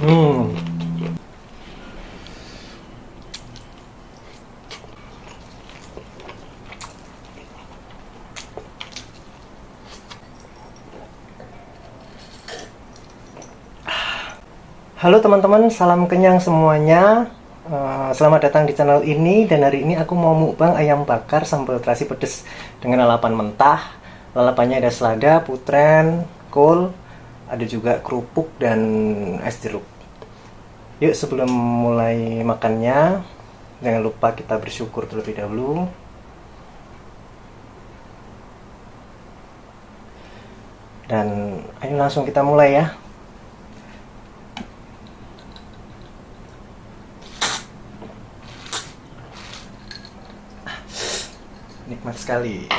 Hmm. Halo teman-teman, salam kenyang semuanya. Selamat datang di channel ini. Dan hari ini aku mau mukbang ayam bakar sambal terasi pedas dengan lalapan mentah. Lalapannya ada selada, putren, kol, ada juga kerupuk dan es jeruk. Yuk, sebelum mulai makannya, jangan lupa kita bersyukur terlebih dahulu. Dan ayo langsung kita mulai ya. Nikmat sekali.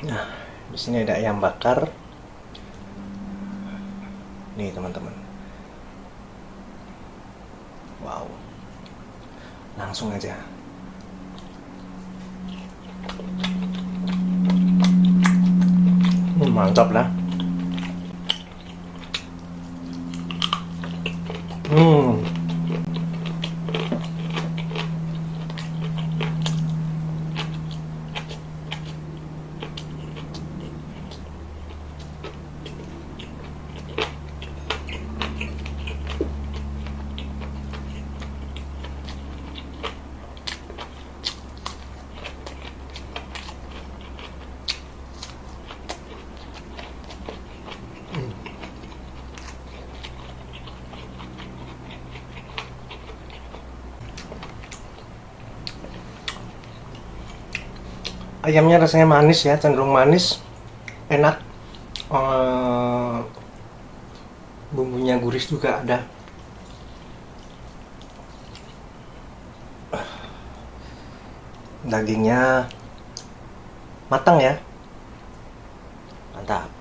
Nah, di sini ada ayam bakar. Nih teman-teman. Wow. Langsung aja. Mantap lah. Hmm. Ayamnya rasanya manis ya, cenderung manis, enak. Bumbunya gurih juga ada. Dagingnya matang ya, mantap.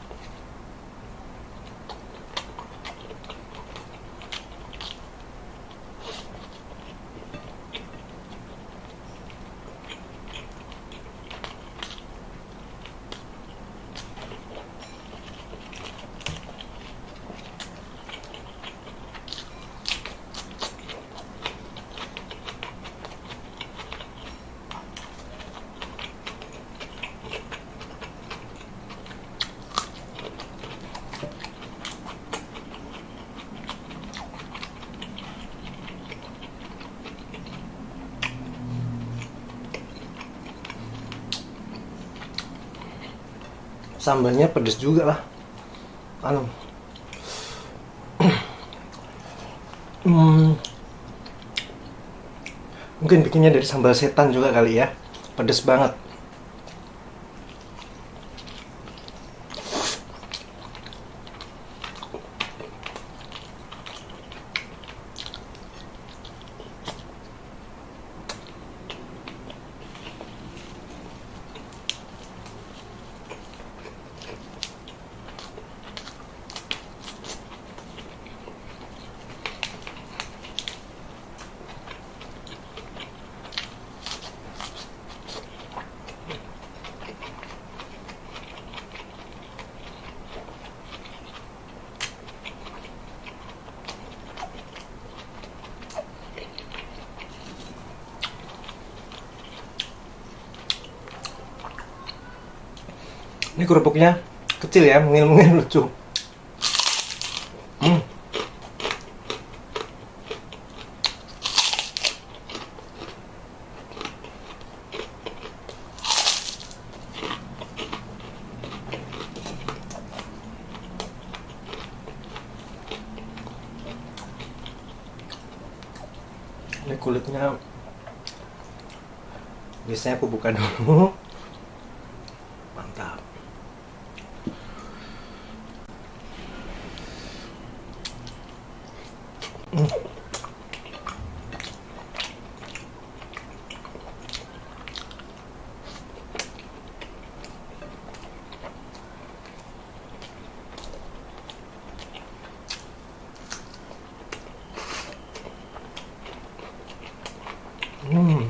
Sambalnya pedes juga lah. Anu. Mungkin bikinnya dari sambal setan juga kali ya. Pedes banget. Ini kerupuknya kecil ya, mungil-mungil lucu. Hmm. Ini kulitnya biasanya aku buka dulu. Mantap. Hmm.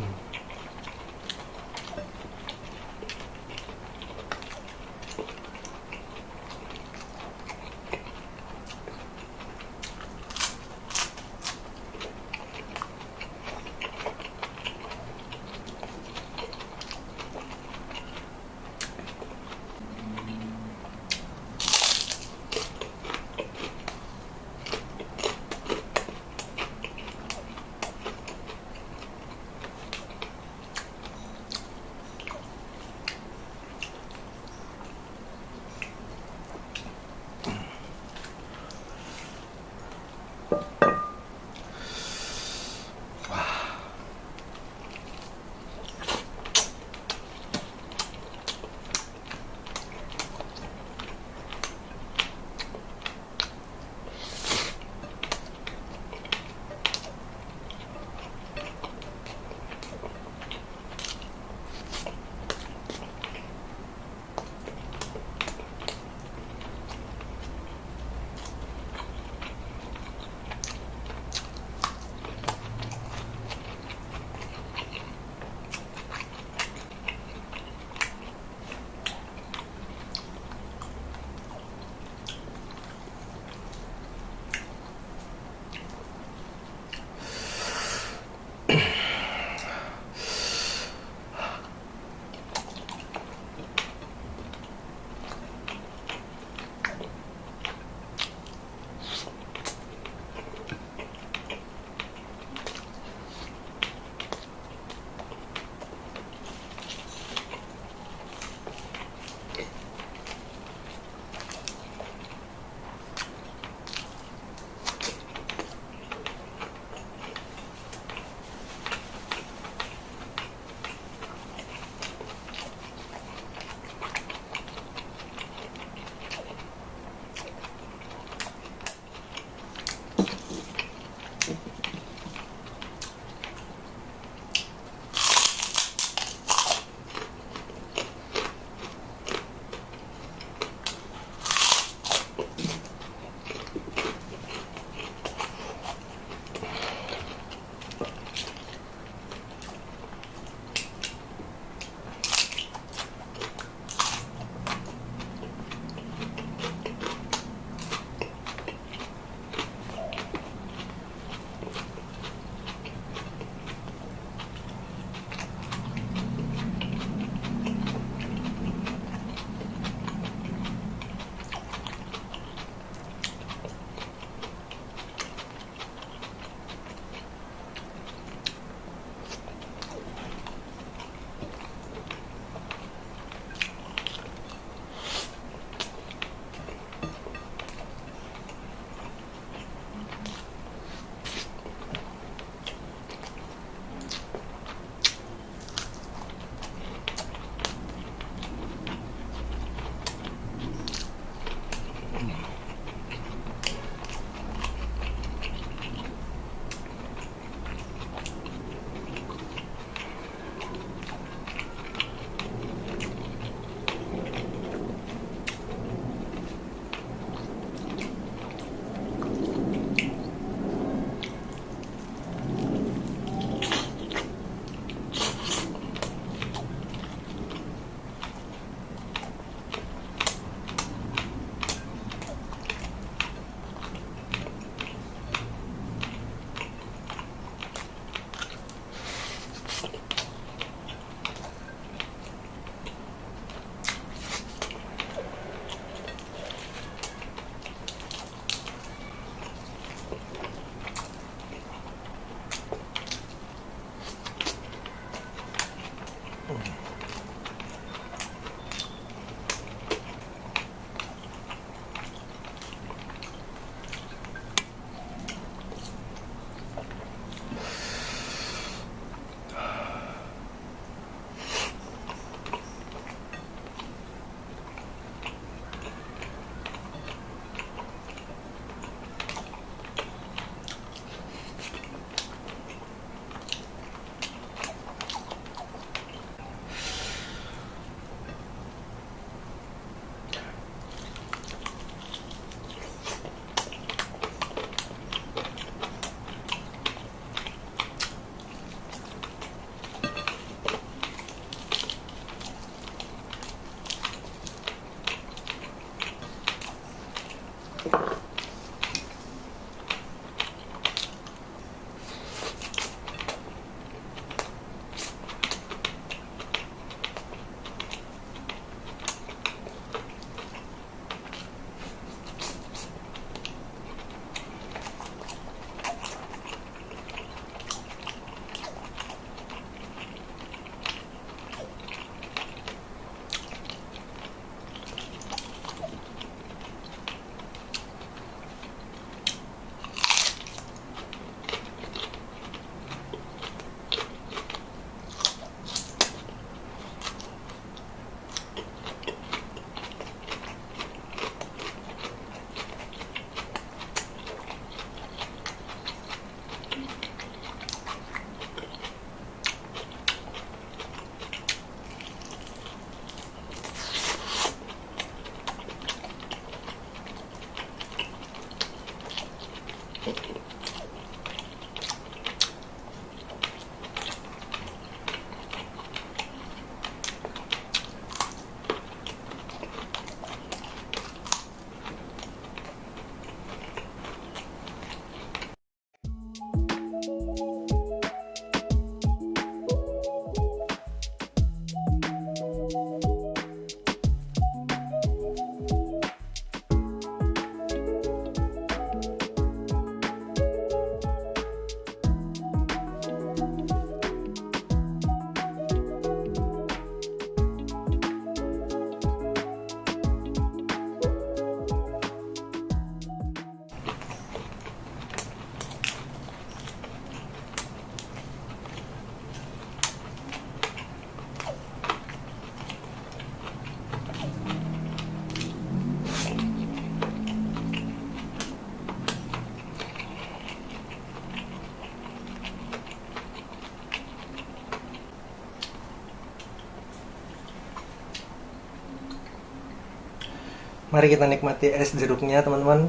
Mari kita nikmati es jeruknya, teman-teman.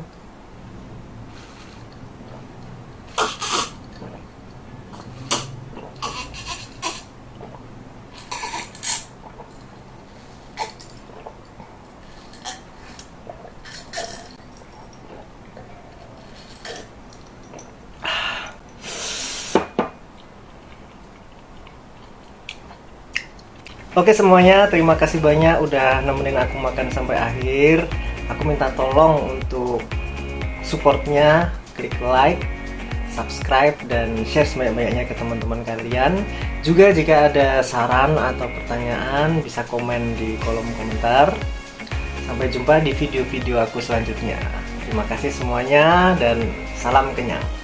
Oke semuanya, terima kasih banyak udah nemenin aku makan sampai akhir. Aku minta tolong untuk supportnya, klik like, subscribe, dan share sebanyak-banyaknya ke teman-teman kalian. Juga jika ada saran atau pertanyaan bisa komen di kolom komentar. Sampai jumpa di video-video aku selanjutnya. Terima kasih semuanya dan salam kenyang.